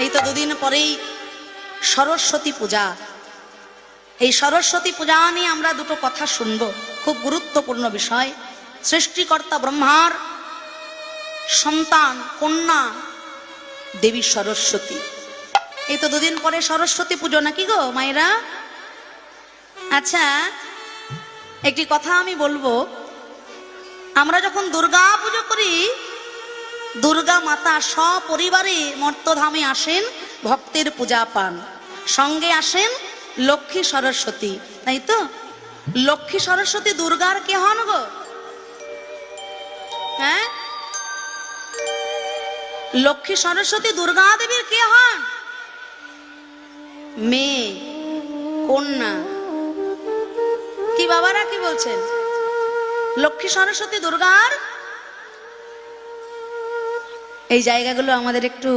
এই তো দুদিন পরেই সরস্বতী পূজা। এই সরস্বতী পূজা নিয়ে আমরা দুটো কথা শুনব, খুব গুরুত্বপূর্ণ বিষয়। সৃষ্টিকর্তা ব্রহ্মার সন্তান কন্যা দেবী সরস্বতী। এই তো দুদিন পরে সরস্বতী পুজো, নাকি গো মায়েরা? আচ্ছা, একটি কথা আমি বলবো, আমরা যখন দুর্গা পুজো করি, দুর্গা মাতা সপরিবারে মর্তধামে আসেন, ভক্তের পূজা পান, সঙ্গে আসেন লক্ষ্মী সরস্বতী, তাই তো? লক্ষ্মী সরস্বতী দুর্গার কে হন গো? হ্যাঁ, লক্ষ্মী সরস্বতী দুর্গা দেবীর কে হন? মেয়ে, কন্যা। কি বাবারা কি বলছেন? লক্ষ্মী সরস্বতী দুর্গার এই জায়গাগুলো আমাদের একটু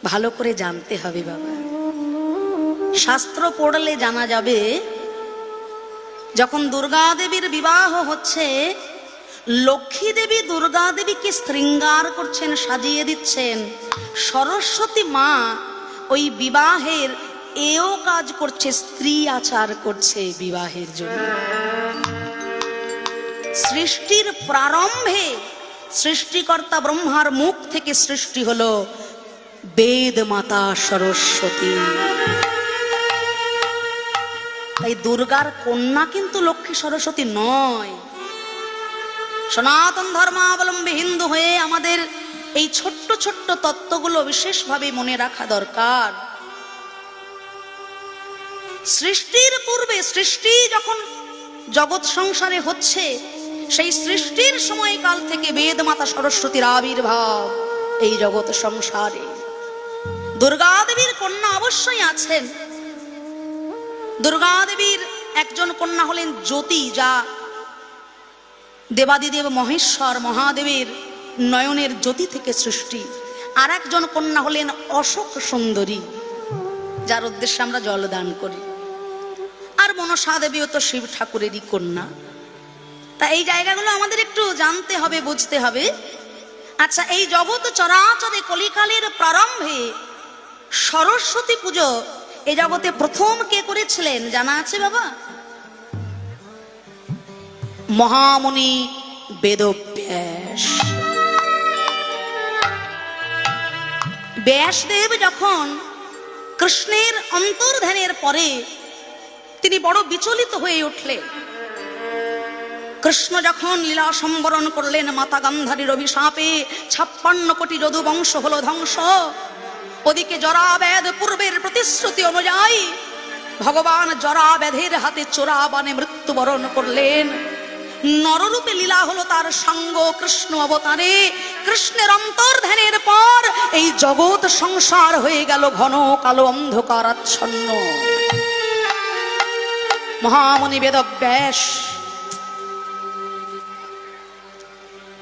ভালো করে জানতে হবে বাবা। শাস্ত্র পড়লে জানা যাবে, যখন দুর্গা দেবীর বিবাহ হচ্ছে, লক্ষ্মী দেবী দুর্গা দেবীকে শৃঙ্গার করছেন, সাজিয়ে দিচ্ছেন। সরস্বতী মা ওই বিবাহের এও কাজ করছে, স্ত্রী আচার করছে বিবাহের জন্য। সৃষ্টির প্রারম্ভে সৃষ্টিকর্তা ব্রহ্মার মুখ থেকে সৃষ্টি হলো বেদ মাতা সরস্বতী। তাই দুর্গার কন্যা কিন্তু লক্ষ্মী সরস্বতী নয়। সনাতন ধর্মাবলম্বী হিন্দু হয়ে আমাদের এই ছোট্ট ছোট্ট তত্ত্বগুলো বিশেষভাবে মনে রাখা দরকার। সৃষ্টির পূর্বে, সৃষ্টি যখন জগৎ সংসারে হচ্ছে, সেই সৃষ্টির সময়কাল থেকে বেদ মাতা সরস্বতীর আবির্ভাব এই জগৎ সংসারে। দুর্গা দেবীর কন্যা অবশ্যই আছেন। দুর্গা দেবীর একজন কন্যা হলেন জ্যোতি, যা দেবাদিদেব মহেশ্বর মহাদেবের নয়নের জ্যোতি থেকে সৃষ্টি। আর একজন কন্যা হলেন অশোক সুন্দরী, যার উদ্দেশ্যে আমরা জলদান করি। আর মনসা দেবীও তো শিব ঠাকুরেরই কন্যা। তা এই জায়গাগুলো আমাদের একটু জানতে হবে, বুঝতে হবে। আচ্ছা, এই জগৎ চরাচরে কলিকালের প্রারম্ভে সরস্বতী পুজো এই জগতে প্রথম কে করেছিলেন জানা আছে বাবা? মহামুনি বেদব্যাস। ব্যাসদেব যখন কৃষ্ণের অন্তর্ধানের পরে তিনি বড় বিচলিত হয়ে উঠলেন। কৃষ্ণ যখন লীলা সম্বরণ করলেন, মাতা গান্ধারীর অভিশাপে 56 কোটি যদু বংশ হলো ধ্বংস। ওদিকে জরাবেদ পূর্বের প্রতিশ্রুতি অনুযায়ী ভগবান জরাবেদের হাতে চোরা বানে মৃত্যুবরণ করলেন। নররূপে লীলা হলো তার সঙ্গ কৃষ্ণ অবতারে। কৃষ্ণের অন্তর্ধানের পর এই জগৎ সংসার হয়ে গেল ঘন কালো অন্ধকার আচ্ছন্ন। মহামুনি বেদব্যাস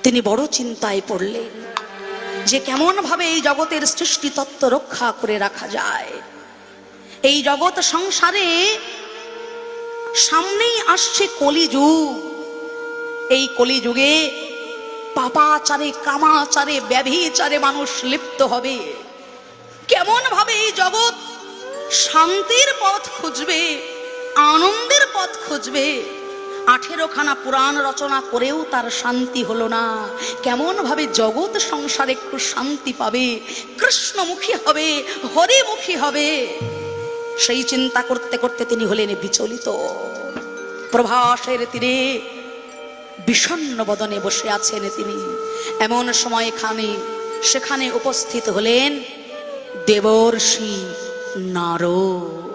তিনি বড় চিন্তায় পড়লেন যে কেমন ভাবে এই জগতের সৃষ্টি তত্ত্ব রক্ষা করে রাখা যায়। এই জগৎ সংসারে সামনেই আসছে কলিযুগ। এই কলিযুগে পাপাচারে, কামাচারে, ব্যভিচারে মানুষ লিপ্ত হবে। কেমন ভাবে এই জগৎ শান্তির পথ খুঁজবে, আনন্দের পথ খুঁজবে। 18 খানা পুরাণ রচনা করেও তার শান্তি হলো না। কেমন ভাবে জগৎ সংসারে একটু শান্তি পাবে, কৃষ্ণমুখী হবে, হরিমুখী হবে, সেই চিন্তা করতে করতে তিনি হলেন বিচলিত। প্রভাসের তীরে বিষণ্ণ বদনে বসে আছেন তিনি। এমন সময় সেখানে উপস্থিত হলেন দেবর্ষি নারদ।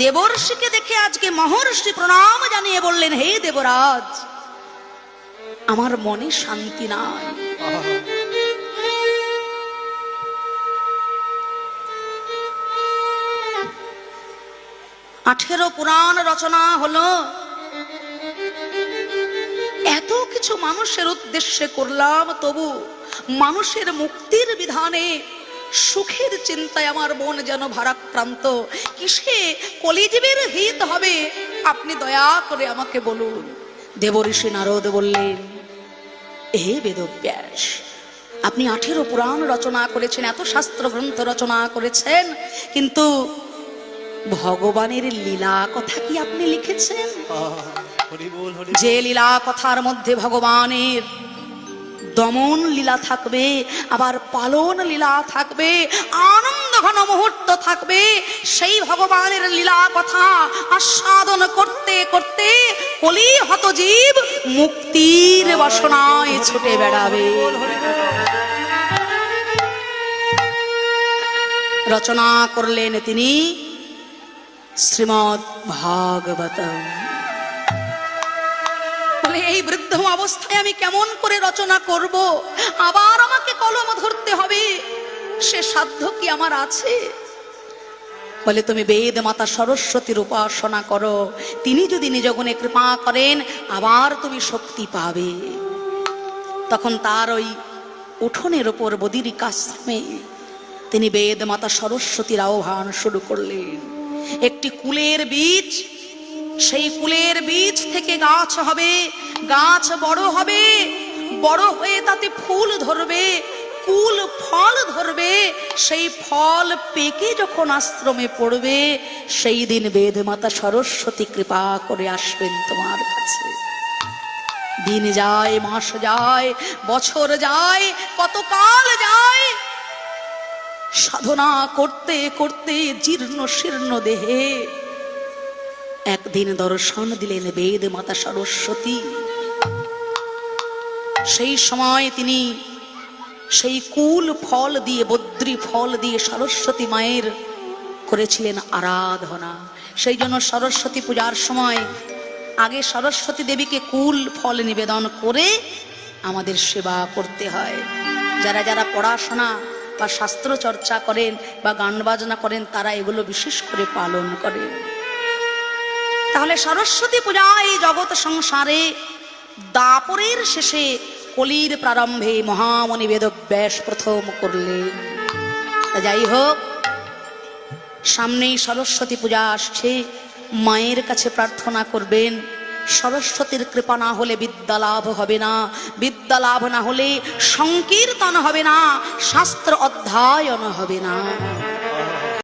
দেবর্ষিকে দেখে আজকে মহর্ষি প্রণাম জানিয়ে বললেন, হে দেবরাজ, আমার মনে শান্তি নাই। 18 পুরাণ রচনা হলো, এত কিছু মানুষের উদ্দেশ্যে করলাম, তবু মানুষের মুক্তির বিধানে সুখের চিন্তায় আমার মন যেন ভারাক্রান্ত। কিসে কলিজীবের হিত হবে আপনি দয়া করে আমাকে বলুন। দেবঋষি নারদ বললেন, হে বেদব্যাস, আপনি 18 পুরাণ রচনা করেছেন, এত শাস্ত্র গ্রন্থ রচনা করেছেন, কিন্তু ভগবানের লীলা কথা কি আপনি লিখেছেন? যে লীলা কথার মধ্যে ভগবানের দমন লীলা থাকবে, আবার পালন লীলা থাকবে, আনন্দ ঘন মুহূর্ত থাকবে, সেই ভগবানের লীলা কথা আস্বাদন করতে করতে কলি হত জীব মুক্তির বাসনায় ছুটে বেড়াবে। রচনা করলেন তিনি শ্রীমদ্ ভাগবতম। এই বৃদ্ধ অবস্থায় আমি কেমন করে রচনা করব? আবার আমাকে কলম ধরতে হবে, সে সাধ্য কি আমার আছে? বলে তুমি বেদ মাতা সরস্বতীর উপাসনা করো, তিনি যদি নিজ গুণে কৃপা করেন আবার তুমি শক্তি পাবে। তখন তার ওই উঠোনের উপর বদিরিকাশ্রমে তিনি বেদ মাতা সরস্বতীর আহ্বান শুরু করলেন। একটি কুলের বীজ, সেই কুলের বীজ থেকে গাছ হবে, গাছ বড় হবে, বড় হয়ে তাতে ফুল ধরবে, কুল ফল ধরবে, সেই ফল পেকে যখন আশ্রমে পড়বে, সেই দিন বেদ মাতা সরস্বতী কৃপা করে আসবেন তোমার কাছে। দিন যায়, মাস যায়, বছর যায়, কতকাল যায়, সাধনা করতে করতে জীর্ণ শীর্ণ দেহে একদিন দর্শন দিলেন বেদ মাতা সরস্বতী। সেই সময় তিনি সেই কুল ফল দিয়ে, বদ্রী ফল দিয়ে সরস্বতী মায়ের করেছিলেন আরাধনা। সেই জন্য সরস্বতী পূজার সময় আগে সরস্বতী দেবীকে কুল ফল নিবেদন করে আমাদের সেবা করতে হয়। যারা যারা পড়াশোনা বা শাস্ত্র চর্চা করেন বা গান বাজনা করেন তারা এগুলো বিশেষ করে পালন করেন। তাহলে সরস্বতী পূজা এই জগৎ সংসারে দাপরের শেষে, কলির প্রারম্ভে মহামণি বেদব্যাস প্রথম করলেন। যাই হোক, সামনেই সরস্বতী পূজা আসছে, মায়ের কাছে প্রার্থনা করবেন। সরস্বতীর কৃপা না হলে বিদ্যা লাভ হবে না, বিদ্যা লাভ না হলে সংকীর্তন হবে না, শাস্ত্র অধ্যয়ন হবে না।